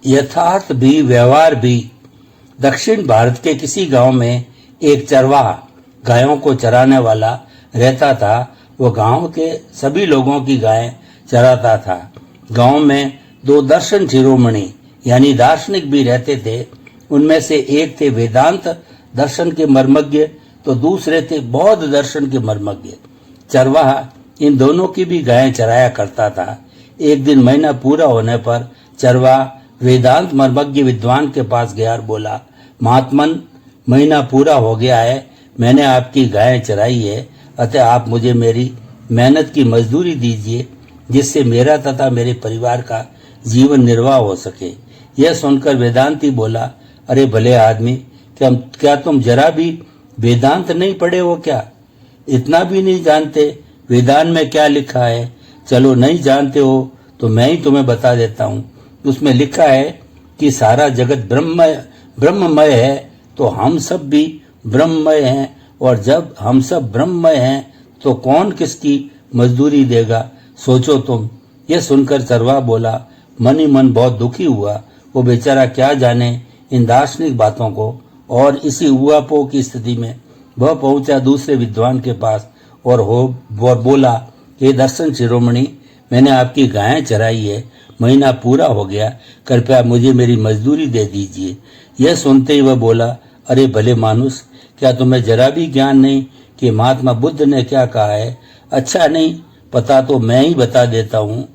यथार्थ भी व्यवहार भी। दक्षिण भारत के किसी गांव में एक चरवाहा गायों को चराने वाला रहता था। वो गांव के सभी लोगों की गायें चराता था। गांव में दो दर्शन शिरोमणि यानी दार्शनिक भी रहते थे। उनमें से एक थे वेदांत दर्शन के मर्मज्ञ, तो दूसरे थे बौद्ध दर्शन के मर्मज्ञ। चरवाहा इन दोनों की भी गायें चराया करता था। एक दिन महीना पूरा होने पर चरवाहा वेदांत मर्मज्ञ विद्वान के पास गया और बोला, महात्मन, महीना पूरा हो गया है, मैंने आपकी गायें चराई है, अतः आप मुझे मेरी मेहनत की मजदूरी दीजिए, जिससे मेरा तथा मेरे परिवार का जीवन निर्वाह हो सके। यह सुनकर वेदांती बोला, अरे भले आदमी, क्या तुम जरा भी वेदांत नहीं पढ़े हो क्या? इतना भी नहीं जानते वेदांत में क्या लिखा है? चलो नहीं जानते हो तो मैं ही तुम्हें बता देता हूँ। उसमें लिखा है कि सारा जगत ब्रह्ममय है, तो हम सब भी ब्रह्ममय हैं, और जब हम सब ब्रह्ममय हैं तो कौन किसकी मजदूरी देगा? सोचो तुम। ये सुनकर चरवाहा बोला, मन ही मन बहुत दुखी हुआ। वो बेचारा क्या जाने इन दार्शनिक बातों को, और इसी उहापोह की स्थिति में वह पहुंचा दूसरे विद्वान के पास और बोला, हे दर्शन शिरोमणि, मैंने आपकी गायें चराई है, महीना पूरा हो गया, कृपया मुझे मेरी मजदूरी दे दीजिए। यह सुनते ही वह बोला, अरे भले मानुष, क्या तुम्हें जरा भी ज्ञान नहीं कि महात्मा बुद्ध ने क्या कहा है? अच्छा नहीं पता तो मैं ही बता देता हूँ।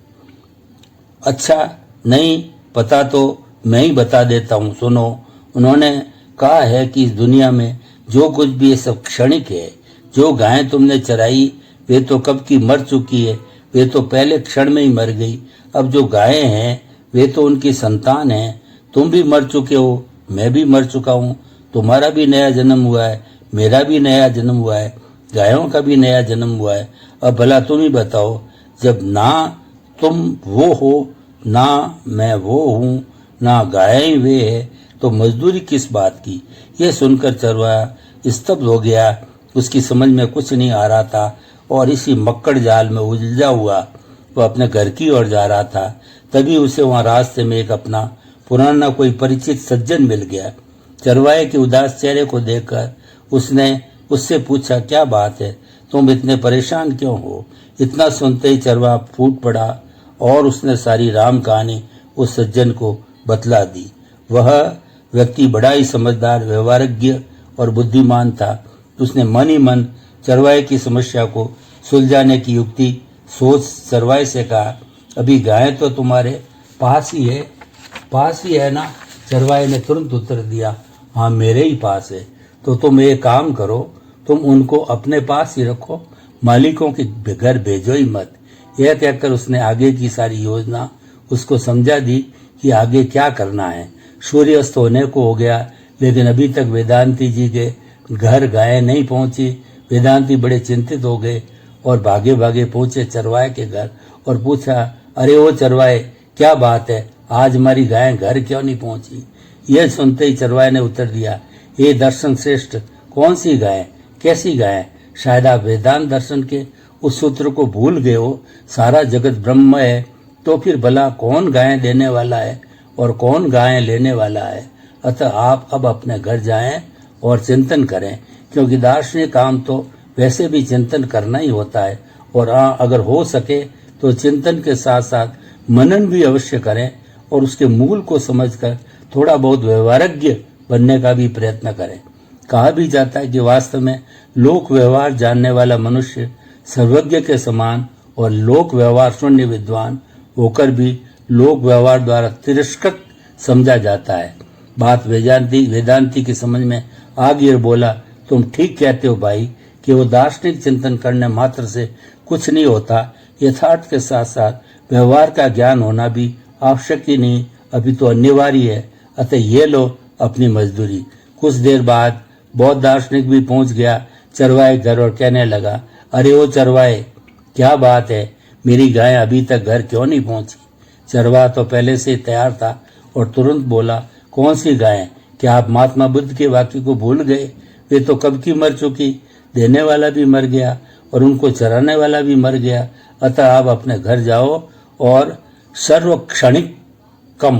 अच्छा नहीं पता तो मैं ही बता देता हूँ, सुनो। उन्होंने कहा है कि इस दुनिया में जो कुछ भी है सब क्षणिक है। जो गायें तुमने चराई वे तो कब की मर चुकी है, वे तो पहले क्षण में ही मर गई। अब जो गायें हैं वे तो उनकी संतान हैं। तुम भी मर चुके हो, मैं भी मर चुका हूँ, तुम्हारा भी नया जन्म हुआ है, मेरा भी नया जन्म हुआ है, गायों का भी नया जन्म हुआ है। अब भला तुम ही बताओ, जब ना तुम वो हो, ना मैं वो हूँ, ना गायें वे है, तो मजदूरी किस बात की? यह सुनकर चरवाहा स्तब्ध हो गया। उसकी समझ में कुछ नहीं आ रहा था और इसी मक्कड़ जाल में उलझा हुआ वह अपने घर की ओर जा रहा था। तभी उसे वहां रास्ते में एक अपना पुराना कोई परिचित सज्जन मिल गया। चरवाहे के उदास चेहरे को देखकर उसने उससे पूछा, क्या बात है, तुम इतने परेशान क्यों हो? इतना सुनते ही चरवाहा फूट पड़ा और उसने सारी राम कहानी उस सज्जन को बतला दी। वह व्यक्ति बड़ा ही समझदार, व्यवहारज्ञ और बुद्धिमान था। उसने मन ही मन चरवाहे की समस्या को सुलझाने की युक्ति सोच चरवाहे से कहा, अभी गाय तो तुम्हारे पास ही है ना? चरवाहे ने तुरंत उत्तर दिया, हाँ मेरे ही पास है। तो तुम एक काम करो, तुम उनको अपने पास ही रखो, मालिकों के घर भेजो ही मत। यह कहकर उसने आगे की सारी योजना उसको समझा दी कि आगे क्या करना है। सूर्यास्त होने को हो गया, लेकिन अभी तक वेदांती जी के घर गायें नहीं पहुंची। वेदांती बड़े चिंतित हो गए और भागे भागे पहुंचे चरवाहे के घर और पूछा, अरे ओ चरवाहे, क्या बात है, आज हमारी गायें घर क्यों नहीं पहुंची? यह सुनते ही चरवाहे ने उत्तर दिया, हे दर्शन श्रेष्ठ, कौन सी गाय, कैसी गाय? शायद आप वेदांत दर्शन के उस सूत्र को भूल गए हो। सारा जगत ब्रह्म है, तो फिर भला कौन गायें देने वाला है और कौन गायें लेने वाला है? अतः आप अब अपने घर जाएं और चिंतन करें, क्योंकि दार्शनिक काम तो वैसे भी चिंतन करना ही होता है। और अगर हो सके तो चिंतन के साथ साथ मनन भी अवश्य करें और उसके मूल को समझकर थोड़ा बहुत व्यवहारज्ञ बनने का भी प्रयत्न करें। कहा भी जाता है कि वास्तव में लोक व्यवहार जानने वाला मनुष्य सर्वज्ञ के समान और लोक व्यवहार शून्य विद्वान होकर भी लोक व्यवहार द्वारा तिरस्कृत समझा जाता है। बात वेदांती की समझ में आ गई और बोला, तुम ठीक कहते हो भाई कि वो दार्शनिक चिंतन करने मात्र से कुछ नहीं होता। यथार्थ के साथ साथ व्यवहार का ज्ञान होना भी आवश्यक ही नहीं, अभी तो अनिवार्य है। अतः ये लो अपनी मजदूरी। कुछ देर बाद बौद्ध दार्शनिक भी पहुंच गया चरवाहे घर और कहने लगा, अरे ओ चरवाहे, क्या बात है, मेरी गाय अभी तक घर क्यों नहीं पहुंची? चरवाहा तो पहले से तैयार था और तुरंत बोला, कौन सी गाय? क्या आप महात्मा बुद्ध के वाक्य को भूल गए? वे तो कब की मर चुकी, देने वाला भी मर गया और उनको चराने वाला भी मर गया। अतः आप अपने घर जाओ और सर्व क्षणिक कम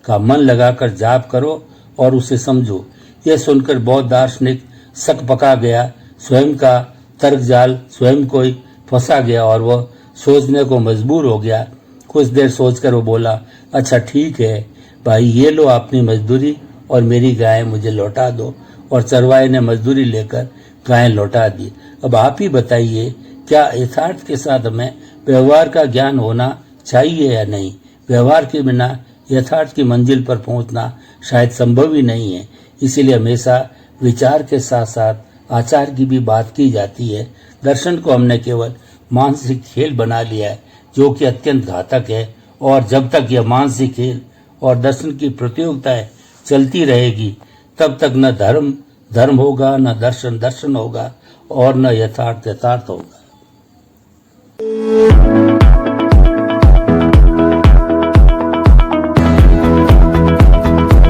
का मन लगाकर जाप करो और उसे समझो। यह सुनकर बौद्ध दार्शनिक सक पका गया। स्वयं का तर्क जाल स्वयं को ही फंसा गया और वह सोचने को मजबूर हो गया। कुछ देर सोचकर वो बोला, अच्छा ठीक है भाई, ये लो अपनी मजदूरी और मेरी गाय मुझे लौटा दो। और चरवाहे ने मजदूरी लेकर गायें लौटा दी। अब आप ही बताइए, क्या यथार्थ के साथ हमें व्यवहार का ज्ञान होना चाहिए या नहीं? व्यवहार के बिना यथार्थ की मंजिल पर पहुंचना शायद संभव ही नहीं है। इसीलिए हमेशा विचार के साथ साथ आचार की भी बात की जाती है। दर्शन को हमने केवल मानसिक खेल बना लिया है, जो कि अत्यंत घातक है। और जब तक यह मानसिक खेल और दर्शन की प्रतियोगिताएं चलती रहेगी, तब तक न धर्म धर्म होगा, न दर्शन दर्शन होगा और न यथार्थ यथार्थ होगा।